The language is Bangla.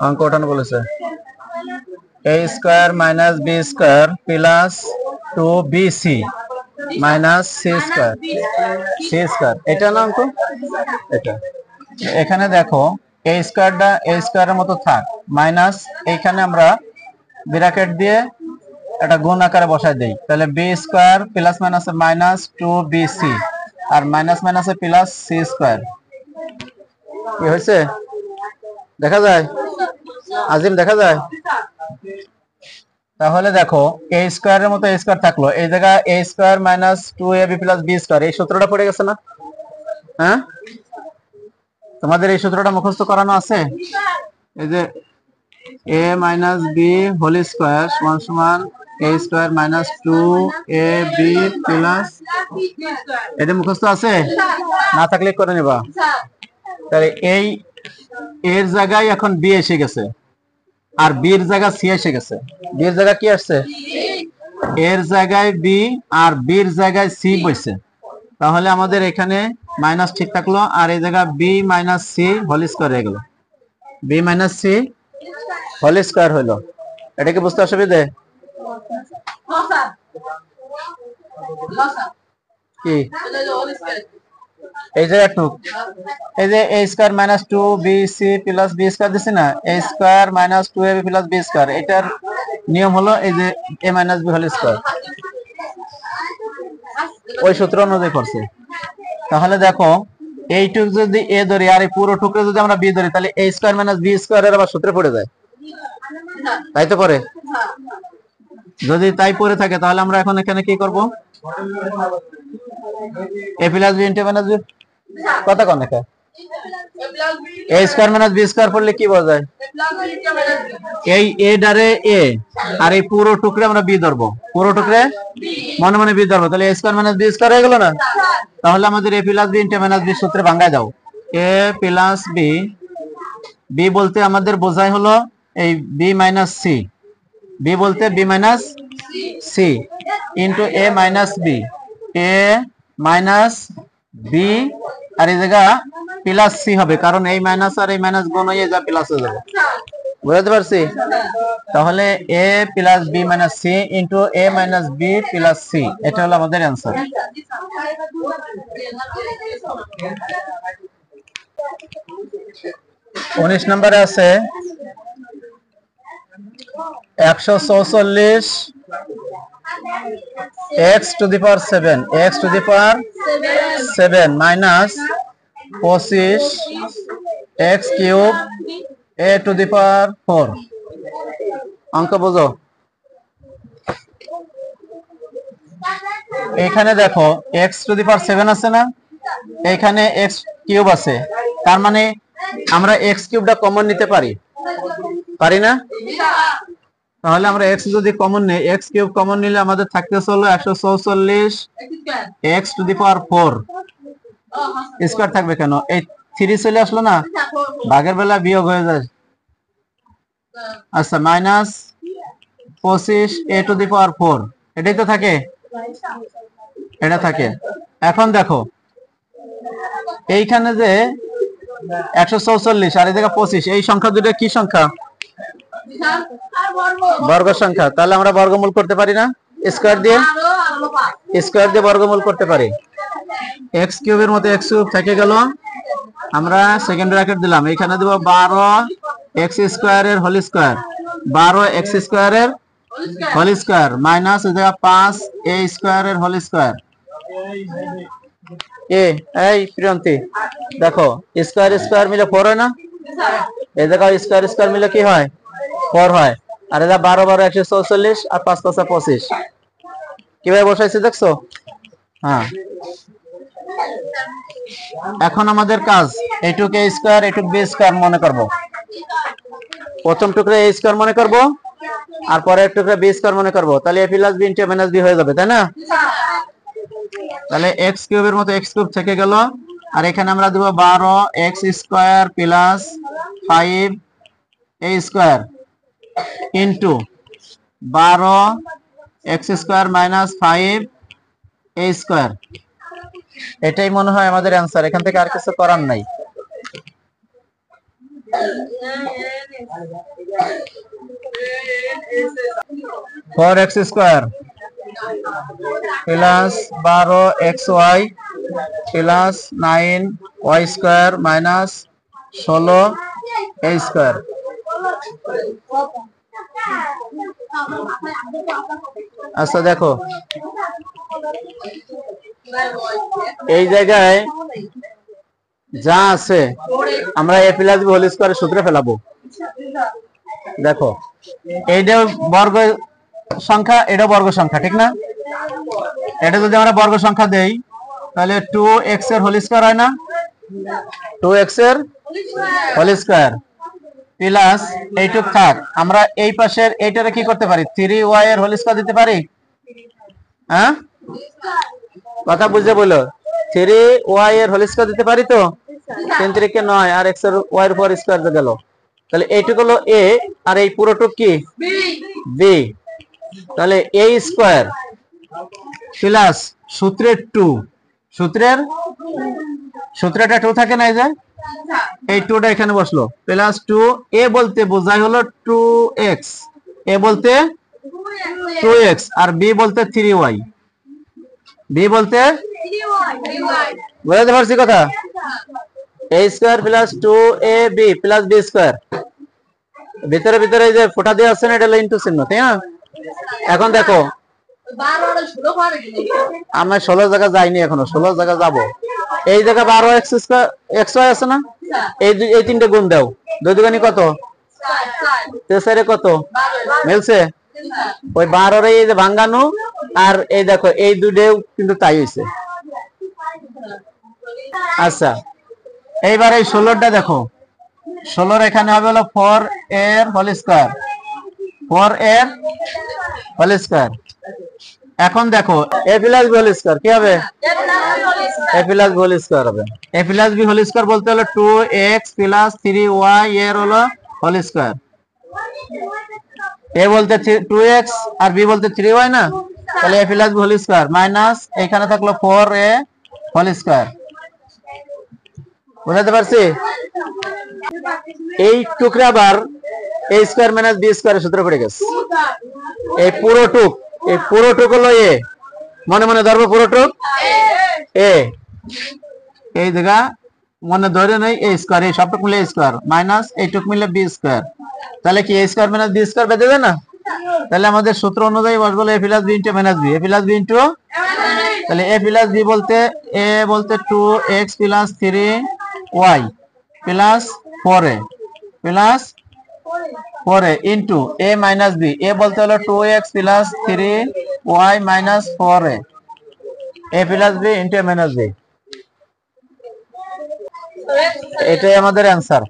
অঙ্ক ওঠানো বলেছে a square minus b square plus 2bc minus c square এটা না অঙ্ক, এটা। এখানে দেখো a স্কয়ারটা a স্কয়ারের মতো থাক, মাইনাস এইখানে আমরা ব্র্যাকেট দিয়ে একটা গুণ আকারে বসাই দেই, তাহলে b স্কয়ার প্লাস মাইনাসে মাইনাস 2bc আর মাইনাস মাইনাসে প্লাস c স্কয়ার। কি হয়েছে দেখা যায়? আজিম দেখা যায়? তাহলে দেখো a স্কয়ারের মতো a স্কয়ার থাকলো, এই জায়গায় a square minus 2ab plus b square, এই সূত্রটা পড়ে গেছে না? হ্যাঁ, তোমাদের এই সূত্রটা মুখস্থ করানো আছে? এই যে a minus b whole square সমান সমান a square minus 2ab plus, এটা মুখস্থ আছে? না থাকলে করে নেবা। তাহলে এই এর জায়গায় এখন b এসে গেছে আর b এর জায়গায় c এসে গেছে। b এর জায়গায় কি আসছে? এর জায়গায় b আর b এর জায়গায় c বসছে। তাহলে আমাদের এখানে মাইনাস ঠিক থাকলো আর এই জায়গায় b minus c whole square হয়ে গেল, b minus c whole square হলো। এটা কি বুঝতে অসুবিধা? কি এই জায়গা টুক, এই যে a square minus 2bc plus b square দিছি না, a square minus 2ab plus b square, এটার নিয়ম হলো এই যে a minus b whole square, ওই সূত্র অনুযায়ী করছে। তাহলে দেখো এইটুক যদি a ধরি আর এই পুরো টুকরে যদি আমরা b ধরি, তাহলে a square minus b square এর আবার সূত্রে পড়ে যায়, তাই তো পড়ে? যদি তাই পড়ে থাকে তাহলে আমরা এখন এখানে কি করব? a plus b into minus b, কথা কোন একা a square minus b square পড়লে কি বোঝায়? এই a ডারে a আর এই পুরো টুকরে আমরা b ধরবো, পুরো টুকরে মনে মনে b ধরবো, তাহলে a square minus b square হয়ে গেল না? তাহলে আমাদের a plus b into minus b সূত্রে ভাঙায় দাও। a প্লাস b, b বলতে আমাদের বোঝায় হলো এই b মাইনাস c, b বলতে b minus c into a minus b, a minus b আর এই জায়গা প্লাস c হবে, কারণ এই মাইনাস আর এই মাইনাস গুণ হয়ে যা প্লাস হয়ে যাবে। বুঝতে পারছি? তাহলে a plus b minus c into a minus b plus c, এটা হলো আমাদের অ্যান্সার। 19 নম্বরে আছে 144 x to the power 7, x to the power 7 minus 25 x cube a to the power 4। অঙ্ক বুঝো। এখানে দেখো x টু দি পাওয়ার 7 আছে না, এখানে x কিউব আছে, তার মানে আমরা x কিউবটা কমন নিতে পারি, পারি না? তাহলে আমরা x যদি কমন নেই, x কিউব কমন নিলে আমাদের থাকতেছে হলো 144 x to the power 4 square থাকবে কেন? এই 3 চলে আসলো না, ভাগের বেলা বিয়োগ হয়ে যায়। আচ্ছা, minus 25 a to the power 4, এটাই তো থাকে, এটা থাকে। এখন দেখো এইখানে যে 144 আর এই জায়গা 25, এই সংখ্যা দুটো কি সংখ্যা? বর্গ সংখ্যা। তাহলে আমরা বর্গমূল করতে পারি না? স্কয়ার দিয়ে বর্গমূল করতে পারি। x কিউবের মতো x কিউব থেকে গেল, আমরা সেকেন্ড ব্র্যাকেট দিলাম, এখানে দেব 12 x স্কয়ারের হোল স্কয়ার, 12 x স্কয়ারের হোল স্কয়ার মাইনাস এই জায়গা 5 a স্কয়ারের হোল স্কয়ার। এই প্রিয়ন্তি দেখো, স্কয়ার স্কয়ার মিলে 4 হয় না? এই জায়গা স্কয়ার স্কয়ার মিলে কি হয়? 4 হয়। আর এটা 12 12 144 আর 5 5 25, কিভাবে বসাইছে দেখছো? হ্যাঁ, এখন আমাদের কাজ এইটুক a স্কয়ার এইটুক b স্কয়ার মনে করব। প্রথম টুকরে a স্কয়ার মনে করব আর পরের টুকরে b স্কয়ার মনে করব, তাহলে a plus b into minus b হয়ে যাবে, তাই না? তাহলে x কিউবের মতো x কিউব থেকে গেল, আর এখানে আমরা দেব 12 x square plus 5 a square into 12 x square minus 5 a square. এটাই মনে হয় আমাদের অ্যান্সার, এখান থেকে আর কিছু করার নাই। Four x square plus 12xy plus 9y square minus 16a square. আচ্ছা দেখো এই জায়গায় যা আছে আমরা a প্লাস b হোল স্কয়ারের সূত্রে ফেলাবো। দেখো এইটা বর্গ সংখ্যা, এটা বর্গ সংখ্যা, ঠিক না? এটা যদি আমরা বর্গ সংখ্যা দেই তাহলে 2x এর হোল স্কয়ার হয় না? 2x এর হোল স্কয়ার প্লাস এইটুক থাক, আমরা এই পাশের এইটারে কি করতে পারি? 3y এর হোল স্কয়ার দিতে পারি। হ্যাঁ, কথা বুঝে বলো। 3y এর হোল স্কয়ার দিতে পারি তো? 3 3 9 আর x এর y এর উপর স্কয়ার গেল, তাহলে এইটুক হলো a আর এই পুরোটুক কি b। তাহলে a স্কয়ার প্লাস সূত্রের 2, সূত্রটা 2 থাকে না, এই যে এই 2টা এখানে বসলো, প্লাস 2 a বলতে বোঝায় হলো 2x, a বলতে 2x আর b বলতে 3y, b বলতে বুঝতে পারছি কথা? a square plus 2ab plus b square, ভিতরে ভিতরে এই যে ফোঁটা দিয়ে আছে না, এটা হলো ইনটু চিহ্ন, তাই না? এখন দেখো আমরা 16 জায়গা যাইনি এখনো, 16 জায়গা যাবো। এই জায়গা 12x স্কয়ার xy আছে না, এই তিনটে গুণ দাও, 2 দুগুণে কত? 4 কত মিলছে? ওই 12 এই যে ভাঙানো আর এই দেখো এই দুটেও কিন্তু তাই হইছে। আচ্ছা এইবার এই 16টা দেখো, 16 এখানে হবে হলো 4 এর হোল স্কয়ার, 4 এর হোল স্কয়ার। এখন দেখো a plus b whole square কি হবে? a plus b whole square হবে। a plus b whole square বলতে হলো 2x প্লাস 3y এর হলো হোল স্কয়ার। a বলতে 2x আর b বলতে 3y না, তাহলে a plus b whole square minus এখানে থাকলো 4a হোল স্কয়ার। বুঝতে পারছি? এই টুকরা আবার a স্কয়ার মাইনাস b স্কয়ারের সূত্র পড়ে গেছে। এই পুরোটুক হলো a, মনে মনে ধরবো পুরোটুক a, এই জায়গা মনে ধরে নেই a স্কয়ার, এই সবটুক মিলে a স্কয়ার মাইনাস এইটুক মিলে b স্কয়ার, তাহলে কি a square minus b square বেঁধে যায় না? তাহলে আমাদের সূত্র অনুযায়ী বসবো a plus b into minus b, a plus b into, তাহলে a প্লাস b বলতে a বলতে 2x plus 3y plus 4a plus 4a into a minus b, a বলতে হলো 2x plus 3y minus 4a, a plus b into a minus b। এটাই আমাদের অ্যান্সার।